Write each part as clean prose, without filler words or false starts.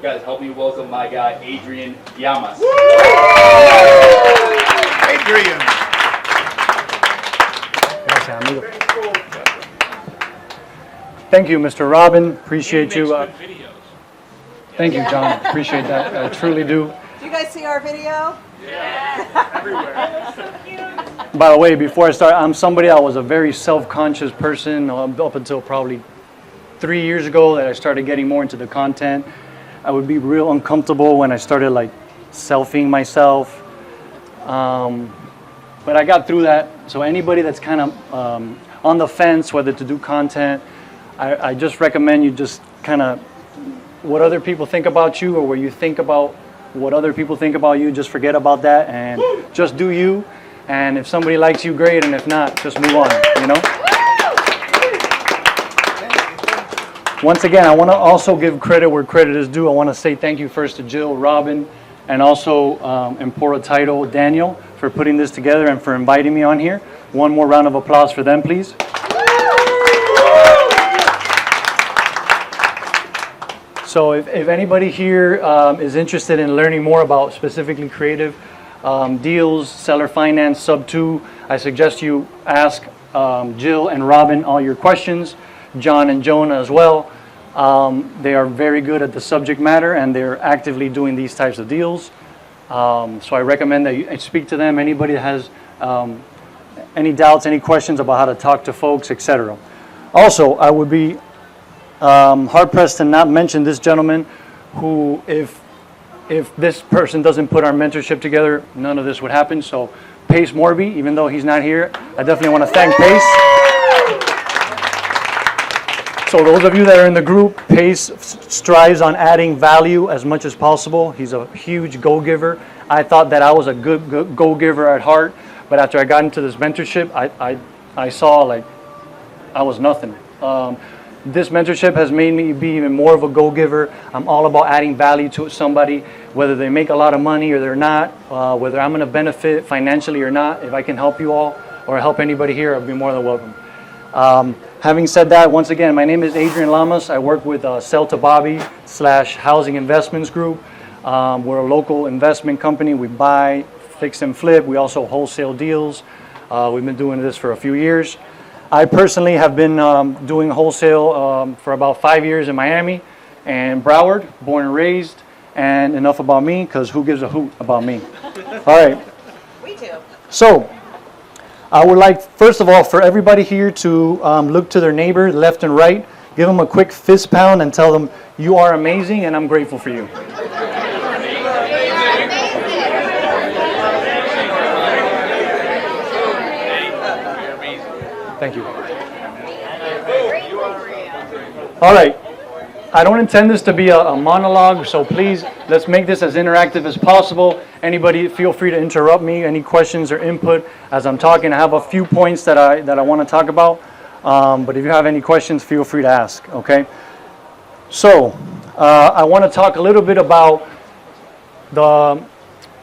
guys help me welcome my guy, Adrian Llamas. Adrian. Thank you, Mr. Robin. Appreciate you. Thank you, John. Appreciate that. I truly do. Do you guys see our video? Yeah, everywhere. By the way, before I start, I'm somebody that was a very self-conscious person up until probably 3 years ago that I started getting more into the content. I would be real uncomfortable when I started like selfing myself. But I got through that. So anybody that's kind of on the fence whether to do content, I just recommend you just kind of what other people think about you, or where you think about what other people think about you, just forget about that and just do you. And if somebody likes you, great, and if not, just move on, you know? Once again, I want to also give credit where credit is due. I want to say thank you first to Jill, Robin, and also Empora Title, Daniel, for putting this together and for inviting me on here. One more round of applause for them, please. So if anybody here is interested in learning more about specifically creative deals, seller finance, sub 2, I suggest you ask Jill and Robin all your questions, John and Jonah as well. They are very good at the subject matter and they're actively doing these types of deals. So I recommend that you speak to them. Anybody that has any doubts, any questions about how to talk to folks, etc. Also, I would be hard-pressed to not mention this gentleman who, if this person doesn't put our mentorship together, none of this would happen. So Pace Morby, even though he's not here, I definitely want to thank Pace. So those of you that are in the group, Pace strives on adding value as much as possible. He's a huge go-giver. I thought that I was a good go-giver at heart, but after I got into this mentorship, I saw like I was nothing. This mentorship has made me be even more of a go-giver. I'm all about adding value to somebody, whether they make a lot of money or they're not, whether I'm going to benefit financially or not. If I can help you all or help anybody here, I'll be more than welcome. Having said that, once again, my name is Adrian Llamas. I work with Sell to Bobby / Housing Investments Group. We're a local investment company. We buy, fix, and flip. We also wholesale deals. We've been doing this for a few years. I personally have been doing wholesale for about 5 years in Miami and Broward, born and raised. And enough about me, because who gives a hoot about me? All right. We do. So, I would like, first of all, for everybody here to look to their neighbor, left and right, give them a quick fist pound and tell them, you are amazing and I'm grateful for you. Thank you. All right. I don't intend this to be a monologue, so please, let's make this as interactive as possible. Anybody, feel free to interrupt me. Any questions or input as I'm talking. I have a few points that I want to talk about, but if you have any questions, feel free to ask, okay? So, I want to talk a little bit about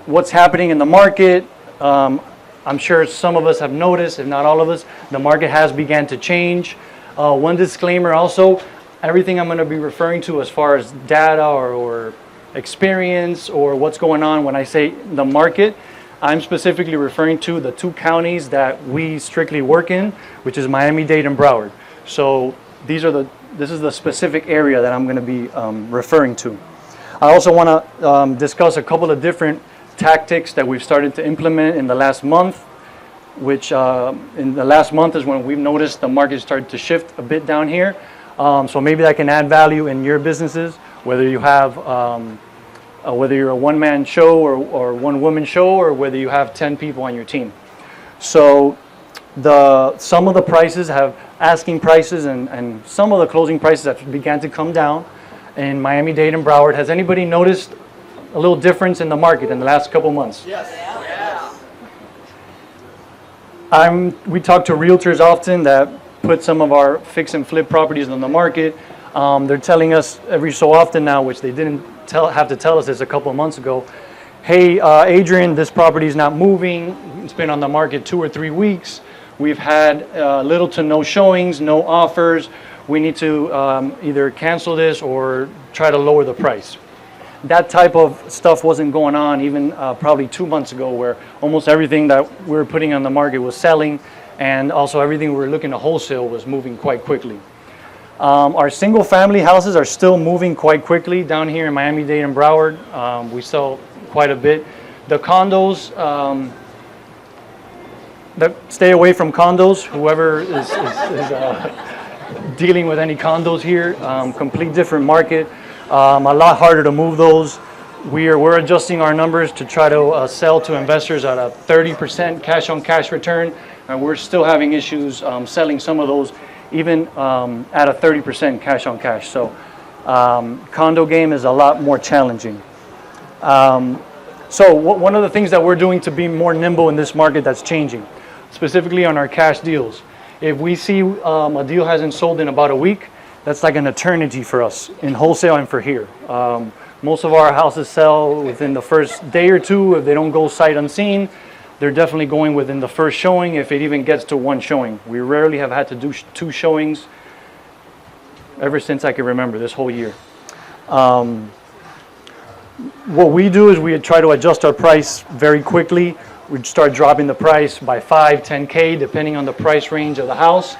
what's happening in the market. I'm sure some of us have noticed, if not all of us, the market has began to change. One disclaimer also, everything I'm going to be referring to as far as data or experience or what's going on when I say the market, I'm specifically referring to the two counties that we strictly work in, which is Miami-Dade and Broward. So this is the specific area that I'm going to be referring to. I also want to discuss a couple of different tactics that we've started to implement in the last month, which in the last month is when we've noticed the market started to shift a bit down here. So maybe that can add value in your businesses, whether you have, whether you're a one-man show or one-woman show, or whether you have 10 people on your team. So some of the prices have asking prices and some of the closing prices have began to come down in Miami-Dade and Broward. Has anybody noticed a little difference in the market in the last couple months? Yes. We talk to realtors often that put some of our fix and flip properties on the market. They're telling us every so often now, which they didn't have to tell us this a couple of months ago, hey, Adrian, this property is not moving. It's been on the market 2 or 3 weeks. We've had little to no showings, no offers. We need to either cancel this or try to lower the price. that type of stuff wasn't going on even probably 2 months ago, where almost everything that we were putting on the market was selling, and also everything we were looking to wholesale was moving quite quickly. Our single family houses are still moving quite quickly down here in Miami-Dade and Broward. We sell quite a bit. The condos, stay away from condos, whoever is dealing with any condos here. Complete different market, a lot harder to move those. We're adjusting our numbers to try to sell to investors at a 30% cash on cash return, and we're still having issues selling some of those even at a 30% cash on cash. So condo game is a lot more challenging. So one of the things that we're doing to be more nimble in this market that's changing, specifically on our cash deals. If we see a deal hasn't sold in about a week, that's like an eternity for us in wholesale and for here. Most of our houses sell within the first day or two. If they don't go sight unseen, they're definitely going within the first showing, if it even gets to one showing. We rarely have had to do 2 showings ever since I can remember, this whole year. What we do is we try to adjust our price very quickly. We start dropping the price by 5, 10K, depending on the price range of the house.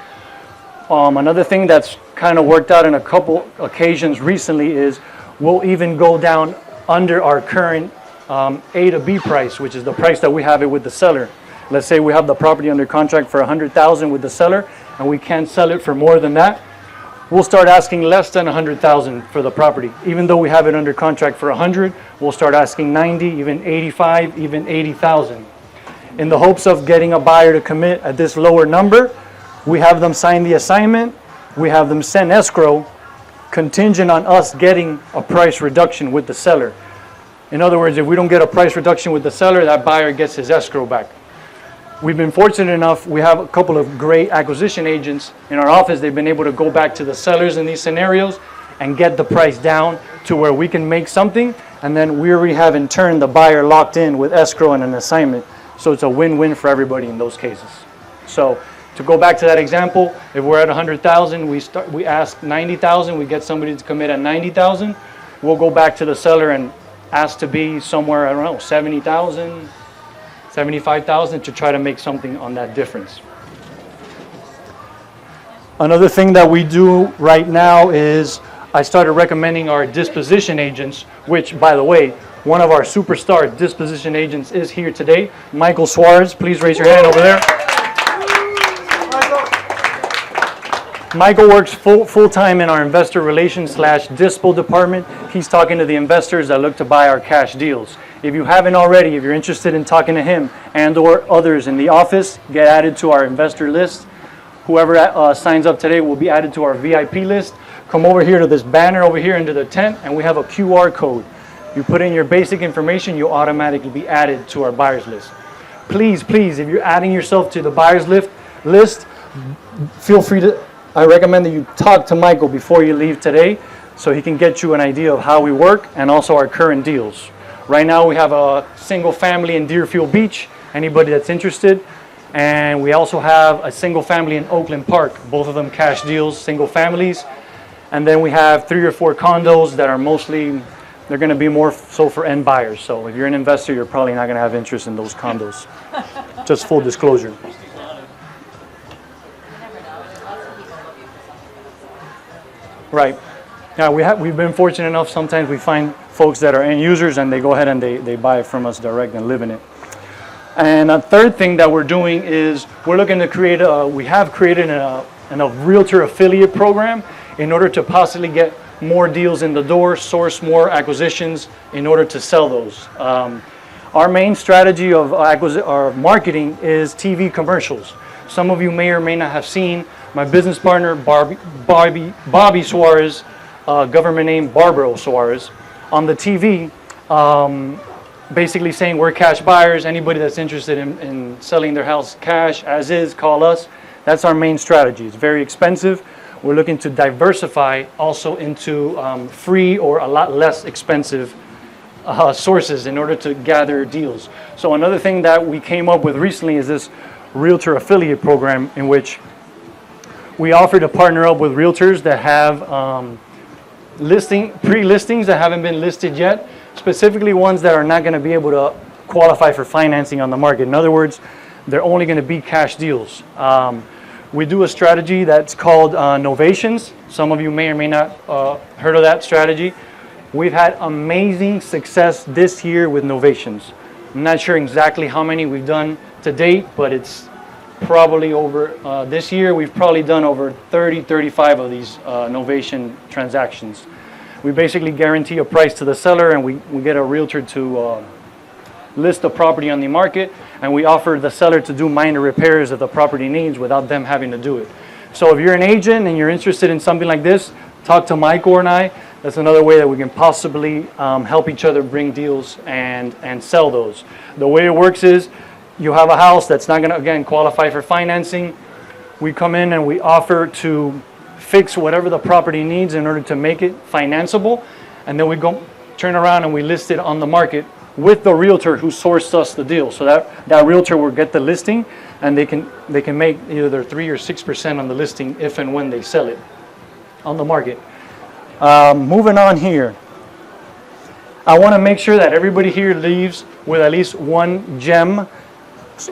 Another thing that's kind of worked out in a couple occasions recently is we'll even go down under our current A to B price, which is the price that we have it with the seller. Let's say we have the property under contract for $100,000 with the seller, and we can't sell it for more than that. We'll start asking less than $100,000 for the property. Even though we have it under contract for $100,000, we'll start asking $90,000, even $85,000, even $80,000. In the hopes of getting a buyer to commit at this lower number, we have them sign the assignment, we have them send escrow, contingent on us getting a price reduction with the seller. In other words, if we don't get a price reduction with the seller, that buyer gets his escrow back. We've been fortunate enough, we have a couple of great acquisition agents in our office. They've been able to go back to the sellers in these scenarios and get the price down to where we can make something, and then we already have in turn the buyer locked in with escrow and an assignment. So it's a win-win for everybody in those cases. So to go back to that example, if we're at $100,000, we ask $90,000, we get somebody to commit at $90,000, we'll go back to the seller and ask to be somewhere, I don't know, $70,000, $75,000 to try to make something on that difference. Another thing that we do right now is I started recommending our disposition agents, which, by the way, one of our superstar disposition agents is here today, Michael Suarez. Please raise your hand over there. Michael works full-time in our investor relations / dispo department. He's talking to the investors that look to buy our cash deals. If you haven't already, if you're interested in talking to him and or others in the office, get added to our investor list. Whoever signs up today will be added to our VIP list. Come over here to this banner over here into the tent, and we have a QR code. You put in your basic information, you'll automatically be added to our buyers list. Please, if you're adding yourself to the buyers list, feel free to, I recommend that you talk to Michael before you leave today so he can get you an idea of how we work and also our current deals. Right now we have a single family in Deerfield Beach, anybody that's interested. And we also have a single family in Oakland Park, both of them cash deals, single families. And then we have 3 or 4 condos that are mostly, they're going to be more so for end buyers. So if you're an investor, you're probably not going to have interest in those condos. Just full disclosure. Right. Now we've been fortunate enough, sometimes we find folks that are end users and they go ahead and they buy it from us direct and live in it. And a third thing that we're doing is we're looking to create we have created a realtor affiliate program in order to possibly get more deals in the door, source more acquisitions in order to sell those. Our main strategy of our marketing is TV commercials. Some of you may or may not have seen my business partner, Bobby Suarez, government name Barbara Suarez, on the TV, basically saying we're cash buyers. Anybody that's interested in selling their house cash, as is, call us. That's our main strategy. It's very expensive. We're looking to diversify also into free or a lot less expensive sources in order to gather deals. So another thing that we came up with recently is this realtor affiliate program, in which we offer to partner up with realtors that have pre-listings that haven't been listed yet, specifically ones that are not going to be able to qualify for financing on the market. In other words, they're only going to be cash deals. We do a strategy that's called Novations. Some of you may or may not heard of that strategy. We've had amazing success this year with Novations. I'm not sure exactly how many we've done to date, but it's probably over, this year we've probably done over 30, 35 of these Novation transactions. We basically guarantee a price to the seller, and we get a realtor to list the property on the market, and we offer the seller to do minor repairs that the property needs without them having to do it. So if you're an agent and you're interested in something like this, talk to Michael and I. That's another way that we can possibly help each other bring deals and sell those. The way it works is you have a house that's not going to, again, qualify for financing. We come in and we offer to fix whatever the property needs in order to make it financeable, and then we go turn around and we list it on the market with the realtor who sourced us the deal. So that realtor will get the listing, and they can make either 3 or 6% on the listing if and when they sell it on the market. Moving on here, I want to make sure that everybody here leaves with at least one gem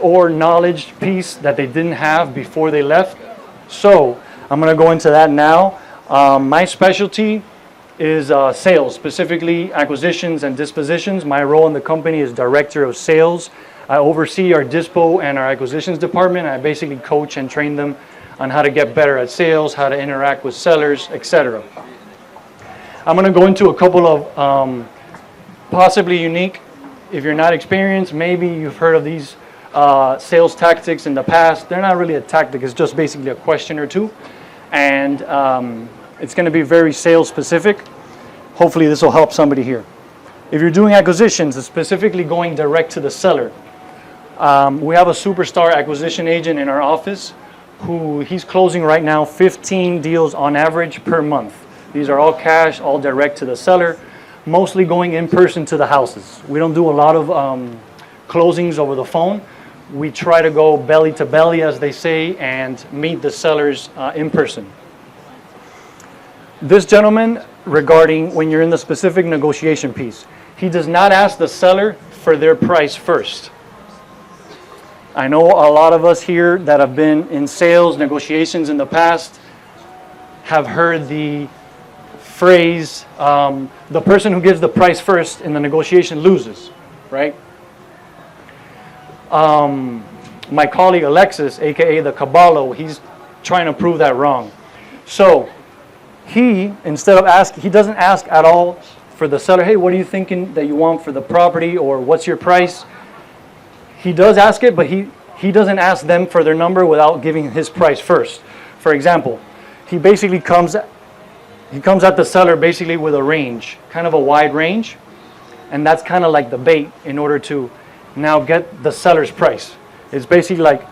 or knowledge piece that they didn't have before they left. So I'm going to go into that now. My specialty is sales, specifically acquisitions and dispositions. My role in the company is director of sales. I oversee our dispo and our acquisitions department. I basically coach and train them on how to get better at sales, how to interact with sellers, etc. I'm going to go into a couple of possibly unique, if you're not experienced, maybe you've heard of these sales tactics in the past. They're not really a tactic, it's just basically a question or two. And it's going to be very sales specific. Hopefully this will help somebody here. If you're doing acquisitions, it's specifically going direct to the seller. We have a superstar acquisition agent in our office who he's closing right now 15 deals on average per month. These are all cash, all direct to the seller, mostly going in person to the houses. We don't do a lot of closings over the phone. We try to go belly to belly, as they say, and meet the sellers in person. This gentleman, regarding when you're in the specific negotiation piece, he does not ask the seller for their price first. I know a lot of us here that have been in sales negotiations in the past have heard the phrase, the person who gives the price first in the negotiation loses, right? My colleague Alexis, aka the Caballo, he's trying to prove that wrong. So he, instead of asking, he doesn't ask at all for the seller, hey, what are you thinking that you want for the property, or what's your price? He does ask it, but he doesn't ask them for their number without giving his price first. For example, he basically comes at the seller basically with a range, kind of a wide range, and that's kind of like the bait in order to now get the seller's price. It's basically like,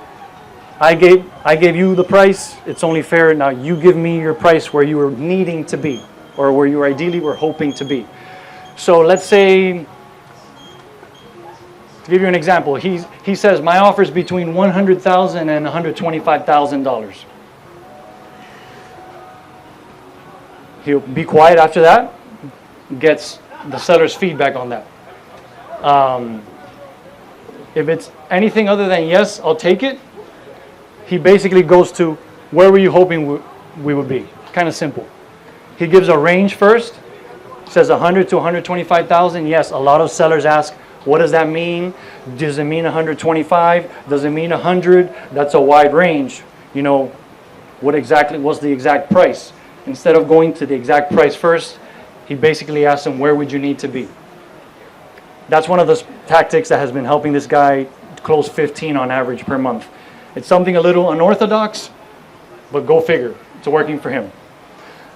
I gave you the price, it's only fair, now you give me your price where you were needing to be, or where you ideally were hoping to be. So let's say, to give you an example, he says, my offer is between $100,000 and $125,000. He'll be quiet after that, gets the seller's feedback on that. If it's anything other than yes, I'll take it, he basically goes to, where were you hoping we would be? Kind of simple. He gives a range first, says 100 to 125,000. Yes, a lot of sellers ask, what does that mean? Does it mean 125? Does it mean 100? That's a wide range. You know, what's the exact price? Instead of going to the exact price first, he basically asks them, where would you need to be? That's one of the tactics that has been helping this guy close 15 on average per month. It's something a little unorthodox, but go figure. It's working for him.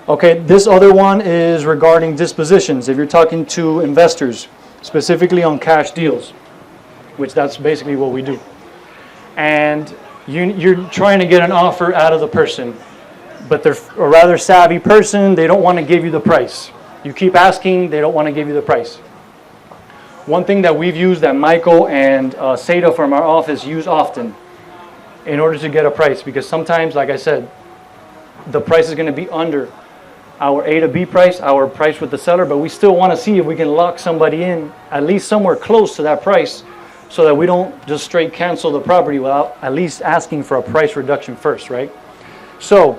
Okay, this other one is regarding dispositions. If you're talking to investors, specifically on cash deals, which that's basically what we do. And you're trying to get an offer out of the person, but they're a rather savvy person. They don't want to give you the price. You keep asking, they don't want to give you the price. One thing that we've used, that Michael and Seda from our office use often in order to get a price, because sometimes, like I said, the price is going to be under. our A to B price, our price with the seller, but we still want to see if we can lock somebody in at least somewhere close to that price so that we don't just straight cancel the property without at least asking for a price reduction first, right? So,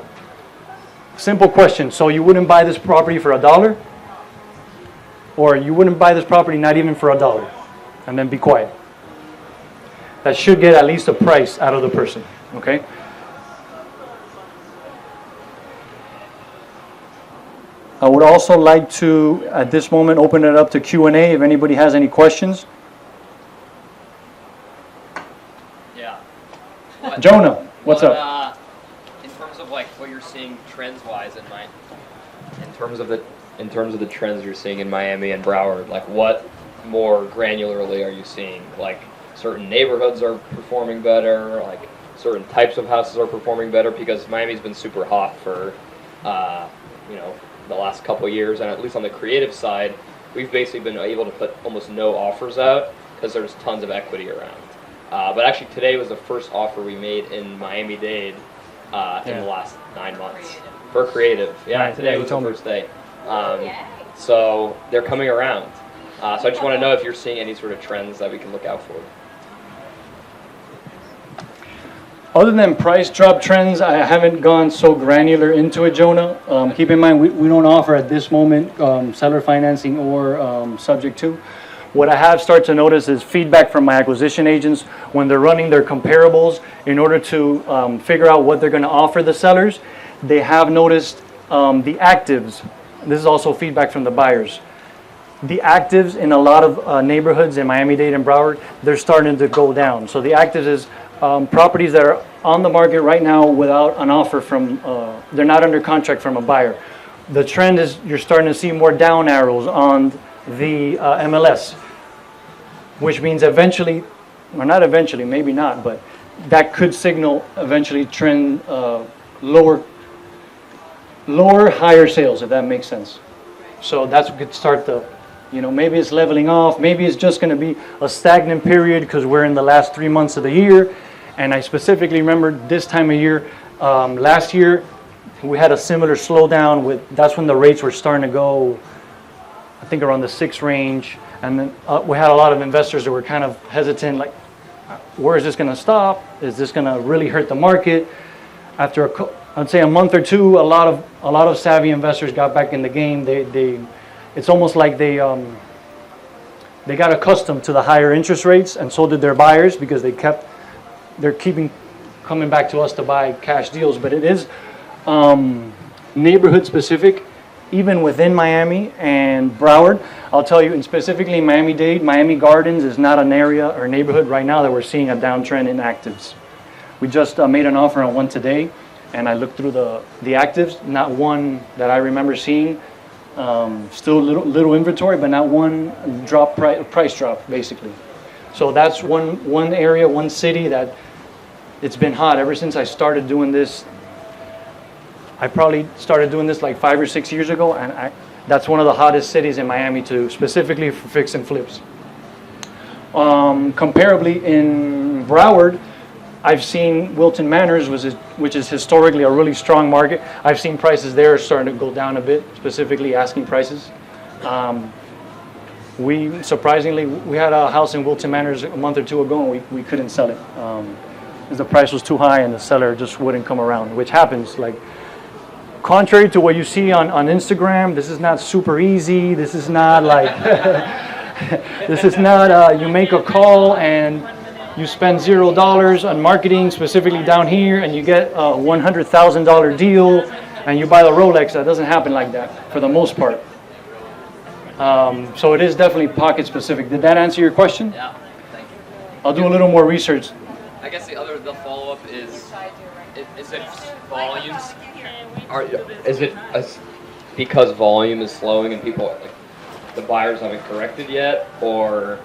simple question. So you wouldn't buy this property for $1? Or you wouldn't buy this property not even for $1? And then be quiet. That should get at least a price out of the person, okay? I would also like to, at this moment, open it up to Q&A if anybody has any questions. Yeah. Jonah, what's up? In terms of like what you're seeing trends-wise in in terms of the trends you're seeing in Miami and Broward, like what more granularly are you seeing? Like certain neighborhoods are performing better, like certain types of houses are performing better, because Miami's been super hot for, the last couple of years, and at least on the creative side, we've basically been able to put almost no offers out because there's tons of equity around. But actually today was the first offer we made in Miami-Dade in the last 9 months. For creative. Yeah, Right. today was the first day. So they're coming around. So I just want to know if you're seeing any sort of trends that we can look out for. Other than price drop trends, I haven't gone so granular into it, Jonah. Keep in mind, we don't offer at this moment seller financing or subject to. What I have started to notice is feedback from my acquisition agents when they're running their comparables in order to figure out what they're going to offer the sellers. They have noticed the actives. This is also feedback from the buyers. The actives in a lot of neighborhoods in Miami-Dade and Broward, they're starting to go down. So the actives is properties that are on the market right now without an offer from, they're not under contract from a buyer. The trend is you're starting to see more down arrows on the MLS, which means eventually, or not eventually, maybe not, but that could signal eventually trend lower, higher sales, if that makes sense. So that's what could start the, maybe it's leveling off, maybe it's just going to be a stagnant period because we're in the last 3 months of the year. And I specifically remember this time of year, last year, we had a similar slowdown that's when the rates were starting to go, I think around the 6 range. And then we had a lot of investors that were kind of hesitant, like, where is this going to stop? Is this going to really hurt the market? After I'd say a month or two, a lot of savvy investors got back in the game. It's almost like they got accustomed to the higher interest rates, and so did their buyers, because they're coming back to us to buy cash deals. But it is neighborhood specific, even within Miami and Broward. I'll tell you, and specifically Miami-Dade, Miami Gardens is not an area or neighborhood right now that we're seeing a downtrend in actives. We just made an offer on one today, and I looked through the actives. Not one that I remember seeing. Still little inventory, but not one price drop, basically. So that's one area, one city that it's been hot ever since I started doing this. I probably started doing this like 5 or 6 years ago, and that's one of the hottest cities in Miami too, specifically for fix and flips. Comparably in Broward, I've seen Wilton Manors, which is historically a really strong market. I've seen prices there starting to go down a bit, specifically asking prices. We had a house in Wilton Manors a month or two ago, and we couldn't sell it because the price was too high and the seller just wouldn't come around, which happens. Like, contrary to what you see on Instagram, this is not super easy. This is not like this is not you make a call and you spend $0 on marketing, specifically down here, and you get a $100,000 deal, and you buy the Rolex. That doesn't happen like that for the most part. So it is definitely pocket specific. Did that answer your question? Yeah, thank you. I'll do a little more research. I guess the follow-up is it volumes? Is it because volume is slowing and people, like, the buyers haven't corrected yet, or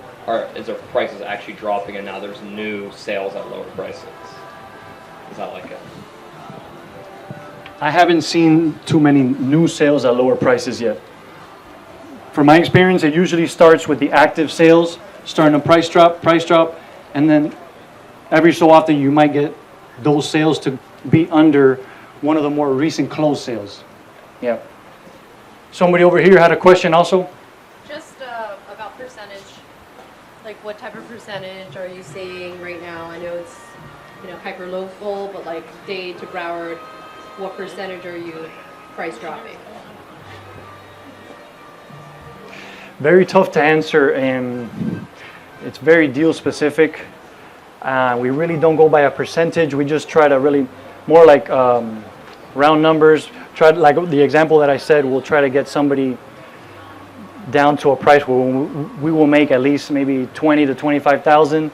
is their prices actually dropping and now there's new sales at lower prices? Is that like a... I haven't seen too many new sales at lower prices yet. From my experience, it usually starts with the active sales, starting a price drop, and then every so often you might get those sales to be under one of the more recent closed sales. Yeah. Somebody over here had a question also. Just about percentage. Like what type of percentage are you seeing right now? I know it's, hyper local, but like Dade to Broward, what percentage are you price dropping? Very tough to answer, and it's very deal specific. We really don't go by a percentage. We just try to really more like round numbers. Try like the example that I said. We'll try to get somebody down to a price where we will make at least maybe 20 to 25,000.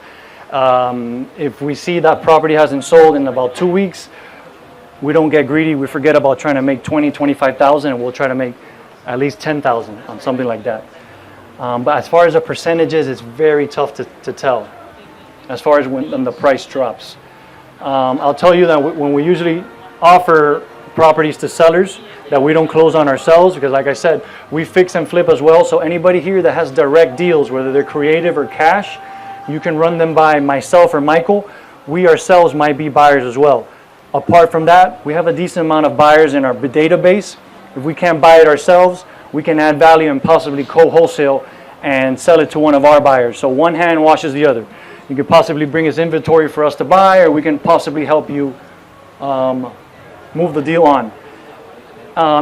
If we see that property hasn't sold in about 2 weeks, we don't get greedy. We forget about trying to make 20, 25,000, and we'll try to make at least 10,000 on something like that. But as far as the percentages, it's very tough to tell. As far as when the price drops, I'll tell you that when we usually offer properties to sellers, that we don't close on ourselves, because like I said, we fix and flip as well. So anybody here that has direct deals, whether they're creative or cash, you can run them by myself or Michael. We ourselves might be buyers as well. Apart from that, we have a decent amount of buyers in our database. If we can't buy it ourselves, we can add value and possibly co-wholesale and sell it to one of our buyers. So one hand washes the other. You could possibly bring us inventory for us to buy, or we can possibly help you move the deal on.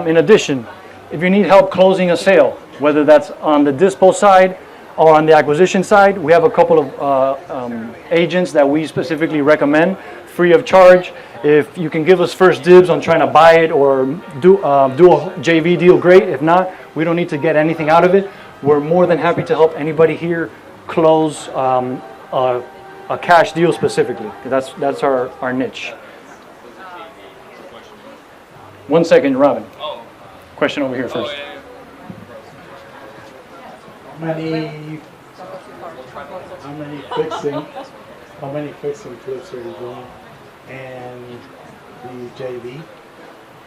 In addition, if you need help closing a sale, whether that's on the dispo side or on the acquisition side, we have a couple of agents that we specifically recommend free of charge. If you can give us first dibs on trying to buy it or do a JV deal, great. If not, we don't need to get anything out of it. We're more than happy to help anybody here close a cash deal specifically. That's our niche. 1 second, Robin. Question over here first. How many fixing flips are you doing? And the JV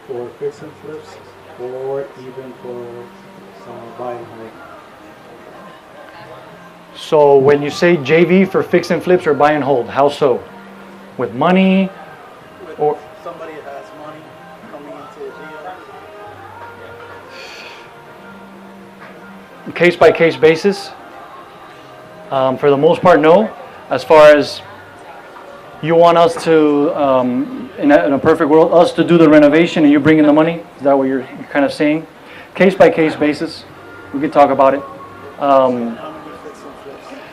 for fix and flips, or even for buy and hold? So when you say JV for fix and flips or buy and hold, how so? With money, or somebody that has money coming into a deal? case by case basis? For the most part, no. As far as you want us to, in a perfect world, us to do the renovation and you bring in the money? Is that what you're kind of saying? Case by case basis, we could talk about it.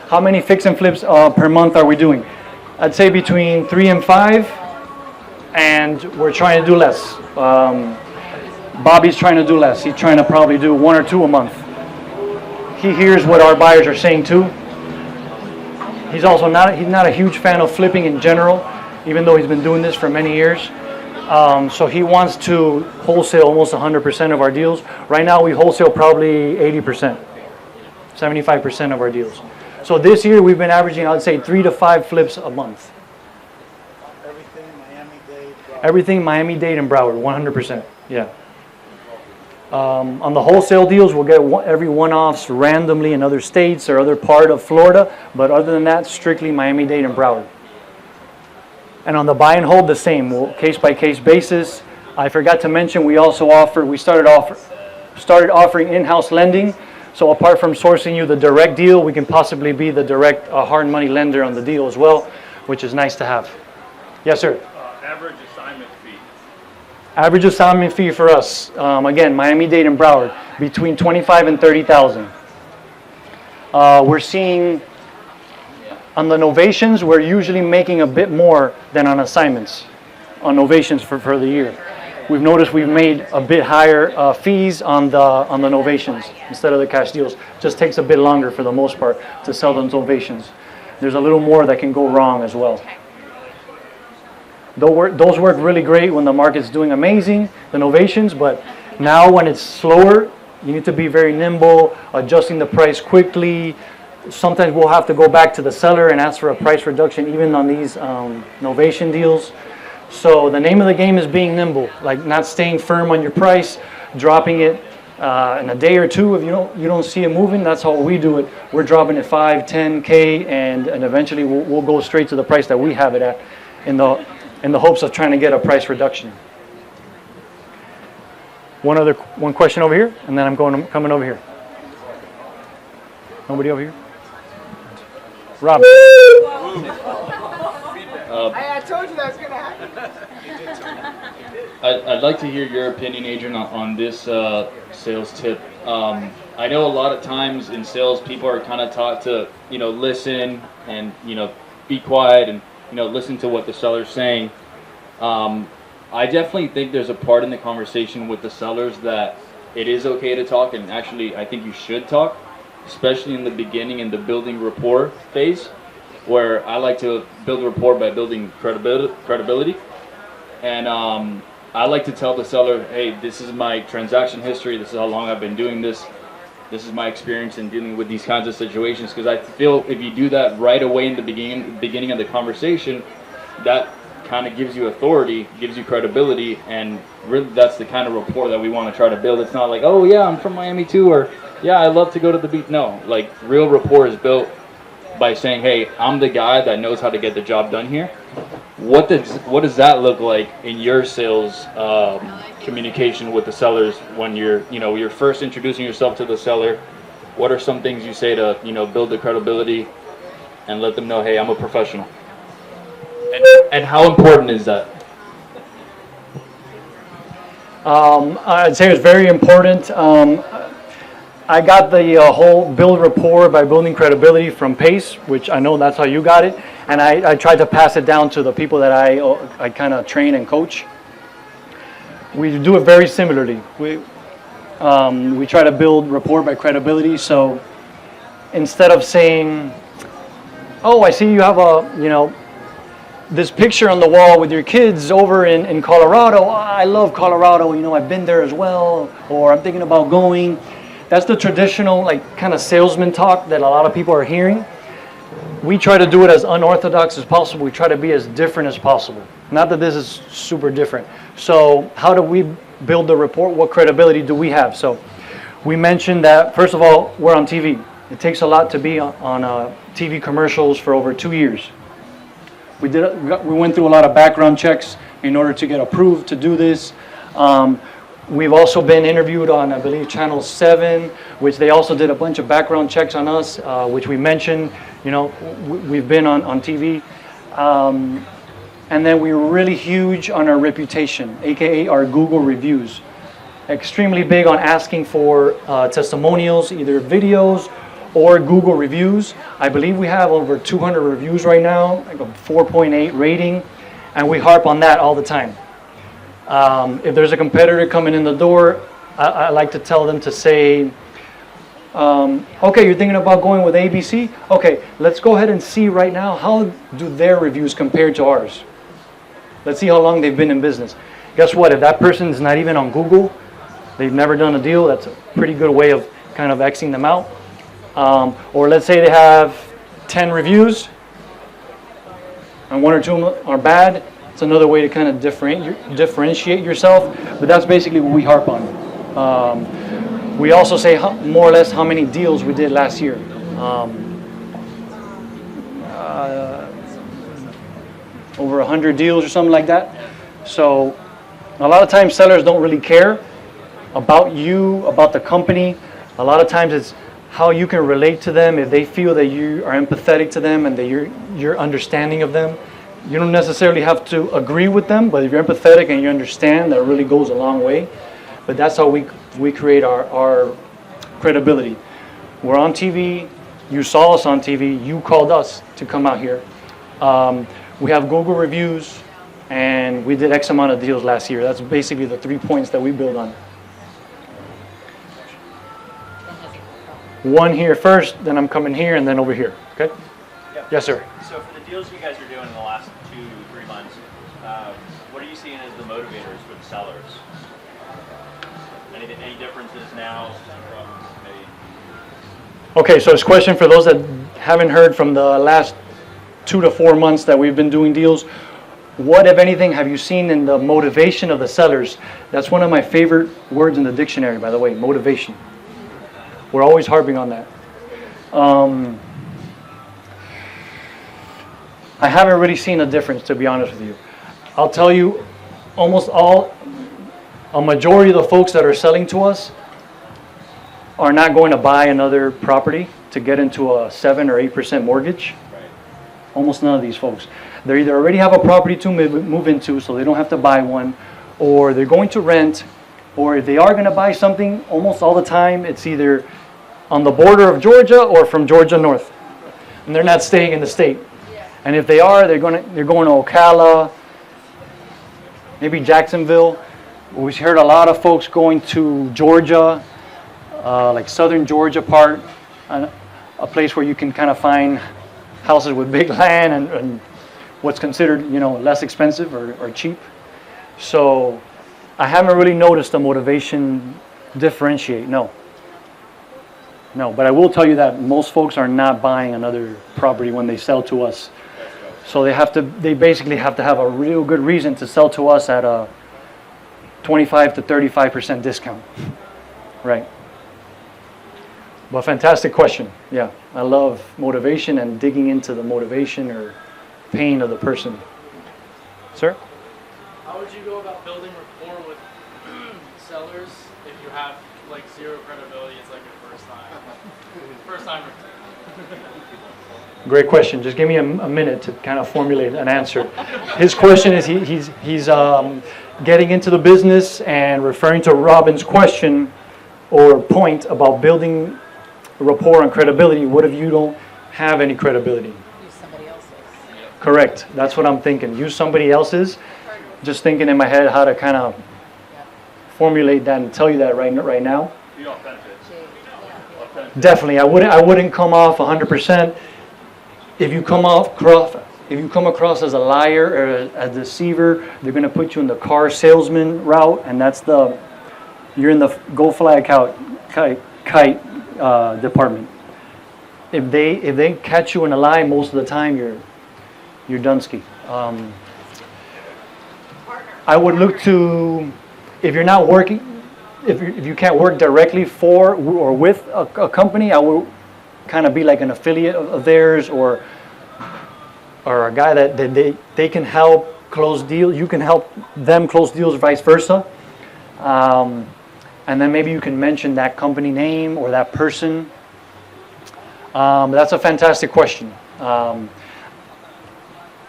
How many fix and flips per month are we doing? I'd say between 3 and 5, and we're trying to do less. Bobby's trying to do less. He's trying to probably do 1 or 2 a month. He hears what our buyers are saying too. He's also not a huge fan of flipping in general, even though he's been doing this for many years. So he wants to wholesale almost 100% of our deals. Right now we wholesale probably 80%, 75% of our deals. So this year we've been averaging, I'd say, 3 to 5 flips a month. Everything Miami-Dade? Everything Miami-Dade and Broward, 100%, yeah. On the wholesale deals, we'll get every one-offs randomly in other states or other part of Florida, but other than that, strictly Miami-Dade and Broward. And on the buy and hold, the same, case-by-case basis. I forgot to mention, we started offering in-house lending. So apart from sourcing you the direct deal, we can possibly be the direct hard money lender on the deal as well, which is nice to have. Yes, sir. Average assignment fee. Average assignment fee for us, again, Miami-Dade and Broward, between $25,000 and $30,000. We're seeing on the novations, we're usually making a bit more than on assignments, on novations for the year. We've noticed we've made a bit higher fees on the novations instead of the cash deals. Just takes a bit longer for the most part to sell those novations. There's a little more that can go wrong as well. Those work really great when the market's doing amazing, the novations, but now when it's slower, you need to be very nimble, adjusting the price quickly. Sometimes we'll have to go back to the seller and ask for a price reduction even on these novation deals. So the name of the game is being nimble, like not staying firm on your price, dropping it in a day or two. If you don't see it moving, that's how we do it. We're dropping it 5, 10K, and eventually we'll go straight to the price that we have it at, in the hopes of trying to get a price reduction. One question over here, and then I'm coming over here. Nobody over here? Rob. I told you that was gonna happen. I'd like to hear your opinion, Adrian, on this sales tip. I know a lot of times in sales, people are kind of taught to, listen and, be quiet and, listen to what the seller's saying. I definitely think there's a part in the conversation with the sellers that it is okay to talk, and actually I think you should talk, especially in the beginning in the building rapport phase, where I like to build rapport by building credibility. And I like to tell the seller, hey, this is my transaction history, this is how long I've been doing this is my experience in dealing with these kinds of situations, because I feel if you do that right away in the beginning of the conversation, that kind of gives you authority, gives you credibility, and really that's the kind of rapport that we want to try to build. It's not like, oh yeah, I'm from Miami too, or yeah, I love to go to the beach. No, like real rapport is built by saying, hey, I'm the guy that knows how to get the job done here. What does that look like in your sales communication with the sellers when you're first introducing yourself to the seller? What are some things you say to build the credibility and let them know, hey, I'm a professional? And how important is that? I'd say it's very important. I got the whole build rapport by building credibility from Pace, which I know that's how you got it, and I tried to pass it down to the people that I kind of train and coach. We do it very similarly. We try to build rapport by credibility. So instead of saying, "Oh, I see you have this picture on the wall with your kids over in Colorado. I love Colorado. I've been there as well, or I'm thinking about going." That's the traditional kind of salesman talk that a lot of people are hearing. We try to do it as unorthodox as possible. We try to be as different as possible. Not that this is super different. So how do we build the rapport? What credibility do we have? So we mentioned that, first of all, we're on TV. It takes a lot to be on TV commercials for over 2 years. We went through a lot of background checks in order to get approved to do this. We've also been interviewed on, I believe, Channel 7, which they also did a bunch of background checks on us, which we mentioned. We've been on TV. And then we're really huge on our reputation, aka our Google reviews. Extremely big on asking for testimonials, either videos or Google reviews. I believe we have over 200 reviews right now, like a 4.8 rating, and we harp on that all the time. If there's a competitor coming in the door, I like to tell them to say, okay, you're thinking about going with ABC? Okay, let's go ahead and see right now, how do their reviews compare to ours? Let's see how long they've been in business. Guess what? If that person's not even on Google, they've never done a deal, that's a pretty good way of kind of Xing them out. Or let's say they have 10 reviews, and 1 or 2 of them are bad. It's another way to kind of differentiate yourself, but that's basically what we harp on. We also say more or less how many deals we did last year. Over 100 deals or something like that. So a lot of times sellers don't really care about you, about the company. A lot of times it's how you can relate to them, if they feel that you are empathetic to them and that you're understanding of them. You don't necessarily have to agree with them, but if you're empathetic and you understand, that really goes a long way. But that's how we create our credibility. We're on TV. You saw us on TV. You called us to come out here. We have Google reviews, and we did X amount of deals last year. That's basically the 3 points that we build on. One here first, then I'm coming here, and then over here. Okay? Yep. Yes, sir. So for the deals you guys are doing in the last 2-3 months, what are you seeing as the motivators for the sellers? Any differences now from maybe? Okay, so this question for those that haven't heard from the last 2 to 4 months that we've been doing deals. What, if anything, have you seen in the motivation of the sellers? That's one of my favorite words in the dictionary, by the way, motivation. We're always harping on that. I haven't really seen a difference, to be honest with you. I'll tell you, almost all a majority of the folks that are selling to us are not going to buy another property to get into a 7 or 8% mortgage. Almost none of these folks. They either already have a property to move into, so they don't have to buy one, or they're going to rent, or if they are going to buy something, almost all the time it's either on the border of Georgia or from Georgia north, and they're not staying in the state. And if they are, they're going to Ocala, maybe Jacksonville. We've heard a lot of folks going to Georgia, like southern Georgia part, a place where you can kind of find houses with big land and what's considered, less expensive or cheap. So I haven't really noticed the motivation differentiate, no. But I will tell you that most folks are not buying another property when they sell to us. So they basically have to have a real good reason to sell to us at a 25 to 35% discount. Right. Well, fantastic question. Yeah, I love motivation and digging into the motivation or pain of the person. Sir? How would you go about building rapport with sellers if you have like zero credibility? It's like your first time. Great question. Just give me a minute to kind of formulate an answer. His question is he's getting into the business and referring to Robin's question or point about building rapport and credibility. What if you don't have any credibility? Use somebody else's. Correct. That's what I'm thinking. Use somebody else's. Just thinking in my head how to kind of formulate that and tell you that right now. Be authentic. Definitely. I wouldn't come off 100%. If you come across as a liar or a deceiver, they're going to put you in the car salesman route, and you're in the go fly kite department. If they catch you in a lie, most of the time you're Dunsky. I would look to, if you're not working, if you can't work directly for or with a company, I would kind of be like an affiliate of theirs or a guy that they can help close deals. You can help them close deals, vice versa. And then maybe you can mention that company name or that person. That's a fantastic question. I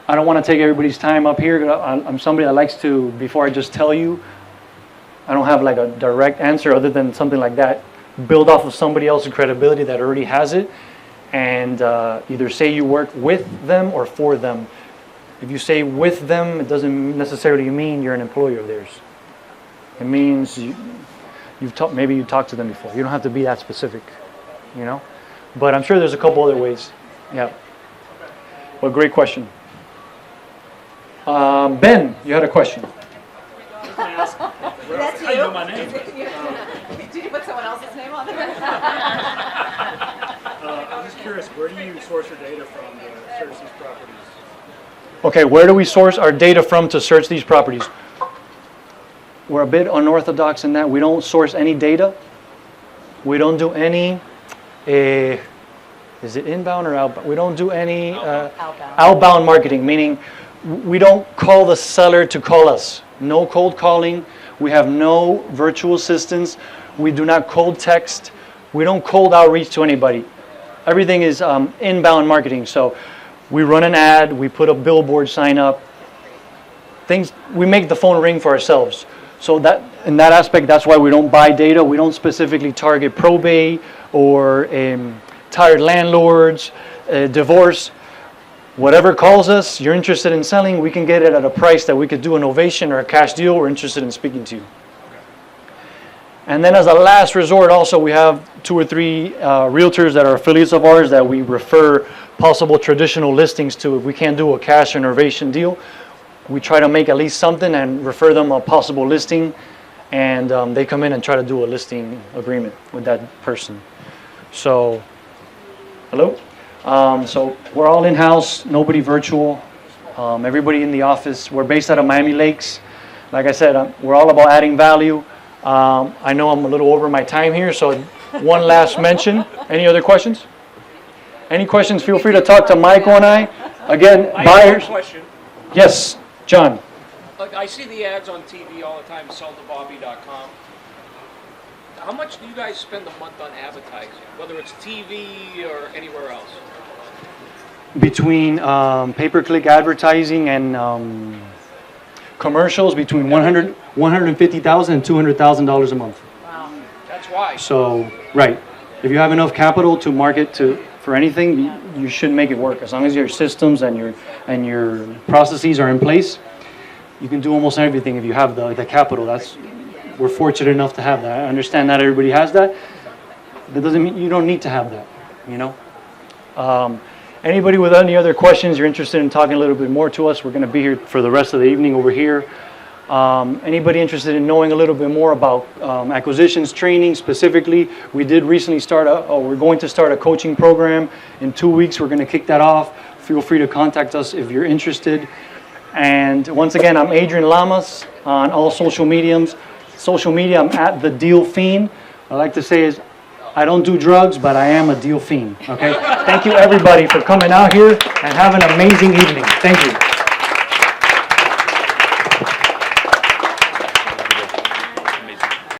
don't want to take everybody's time up here. I'm somebody that likes to, before I just tell you, I don't have like a direct answer other than something like that. Build off of somebody else's credibility that already has it, and either say you work with them or for them. If you say with them, it doesn't necessarily mean you're an employee of theirs. It means maybe you talked to them before. You don't have to be that specific, But I'm sure there's a couple other ways. Yeah. Well, great question. Ben, you had a question. That's you. I know my name. Did you put someone else's name on there? I'm just curious, where do you source your data from to search these properties? Okay, where do we source our data from to search these properties? We're a bit unorthodox in that we don't source any data. We don't do any, is it inbound or outbound? We don't do any outbound marketing, meaning we don't call the seller to call us. No cold calling. We have no virtual assistants. We do not cold text. We don't cold outreach to anybody. Everything is inbound marketing. So we run an ad. We put a billboard sign up. We make the phone ring for ourselves. So that in that aspect, that's why we don't buy data. We don't specifically target probate or tired landlords, divorce. Whatever calls us, you're interested in selling, we can get it at a price that we could do a Novation or a cash deal. We're interested in speaking to you. And then as a last resort, also we have 2 or 3 realtors that are affiliates of ours that we refer possible traditional listings to. If we can't do a cash or Novation deal, we try to make at least something and refer them a possible listing, and they come in and try to do a listing agreement with that person. So, hello? So we're all in-house, nobody virtual, everybody in the office. We're based out of Miami Lakes. Like I said, we're all about adding value. I know I'm a little over my time here, so one last mention. Any other questions? Any questions, feel free to talk to Michael and I. Again, buyers. Question. Yes, John. like I see the ads on TV all the time, selltobobby.com. How much do you guys spend a month on advertising, whether it's TV or anywhere else? Between pay-per-click advertising and commercials, between $150,000 and $200,000 a month. Wow. That's why. So, right. If you have enough capital to market for anything, you should make it work. As long as your systems and your processes are in place, you can do almost everything if you have the capital. We're fortunate enough to have that. I understand not everybody has that. That doesn't mean you don't need to have that, you know? Anybody with any other questions, you're interested in talking a little bit more to us, we're going to be here for the rest of the evening over here. Anybody interested in knowing a little bit more about acquisitions training specifically, we did recently we're going to start a coaching program. In 2 weeks, we're going to kick that off. Feel free to contact us if you're interested. And once again, I'm Adrian Lamas on all social mediums. Social media, I'm at the Deal Fiend. I like to say is, I don't do drugs, but I am a deal fiend, okay? Thank you everybody for coming out here and have an amazing evening. Thank you.